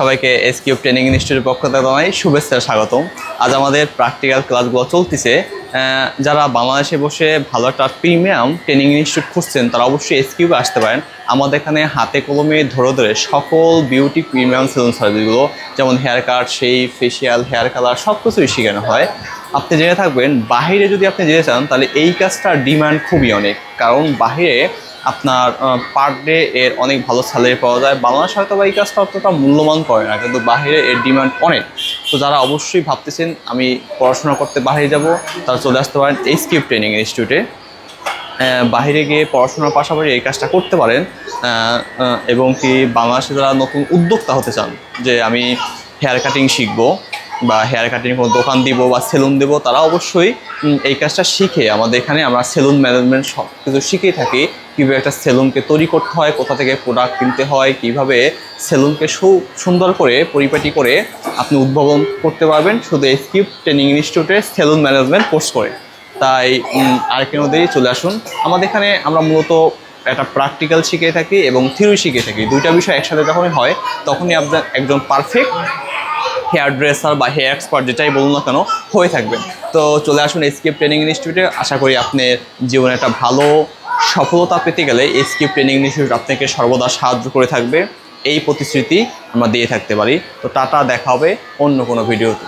সবাইকে এসকিউব ট্রেনিং ইনস্টিটিউটের পক্ষ থেকে জানাই শুভেচ্ছা স্বাগতম। আজ আমাদের প্র্যাকটিক্যাল ক্লাসগুলো চলতেছে। যারা বাংলাদেশে বসে ভালো একটা প্রিমিয়াম ট্রেনিং ইনস্টিটিউট খুঁজছেন তারা অবশ্যই এসকিউবে আসতে পারেন। আমাদের এখানে হাতে কলমে ধরে ধরে সকল বিউটি প্রিমিয়াম সেলুন সার্ভিসগুলো যেমন hair cut, shave, facial, hair colour সব কিছুই শেখানো হয়। আপনি জেনে থাকবেন বাহিরে যদি আপনি যেতে চান তাহলে এই কাজটার ডিমান্ড খুবই অনেক, কারণ বাহিরে আপনার পার ডে এর অনেক ভালো স্যালারি পাওয়া যায়। বাংলাদেশ হয়তো বা এই কাজটা অতটা মূল্যমান করে না, কিন্তু বাহিরে এর ডিমান্ড অনেক। তো যারা অবশ্যই ভাবতেছেন আমি পড়াশোনা করতে বাহিরে যাব, তারা চলে আসতে পারেন এসকিউব ট্রেনিং ইনস্টিটিউটে। বাহিরে গিয়ে পড়াশোনার পাশাপাশি এই কাজটা করতে পারেন। এবং কি বাংলাদেশে যারা নতুন উদ্যোক্তা হতে চান যে আমি হেয়ার কাটিং শিখবো বা হেয়ার কাটিং কোনো দোকান দিব বা সেলুন দেবো, তারা অবশ্যই এই কাজটা শিখে আমাদের এখানে আমরা সেলুন ম্যানেজমেন্ট সব কিছু শিখেই থাকি। কীভাবে একটা সেলুনকে তৈরি করতে হয়, কোথা থেকে প্রোডাক্ট কিনতে হয়, কীভাবে সেলুনকে সুন্দর করে পরিপাটি করে আপনি উদ্ভাবন করতে পারবেন শুধু এসকিউব ট্রেনিং ইনস্টিটিউটের সেলুন ম্যানেজমেন্ট কোর্স করে। তাই আরেকটি মধ্যেই চলে আসুন। আমাদের এখানে আমরা মূলত একটা প্র্যাকটিক্যাল শিখে থাকি এবং থিওরি শিখে থাকি। দুইটা বিষয় একসাথে যখনই হয় তখনই আপনার একজন পারফেক্ট হেয়ার ড্রেসার বা হেয়ার এক্সপার্ট যেটাই বলুন না কেন হয়ে থাকবেন। তো চলে আসুন এসকিউব ট্রেনিং ইনস্টিটিউটে। আশা করি আপনার জীবনে একটা ভালো সফলতা পেতে গেলে এসকিউব ট্রেনিং ইনস্টিটিউট আপনাকে সর্বদা সাহায্য করে থাকবে, এই প্রতিশ্রুতি আমরা দিয়ে থাকতে পারি। তো টাটা, দেখা হবে অন্য কোনো ভিডিওতে।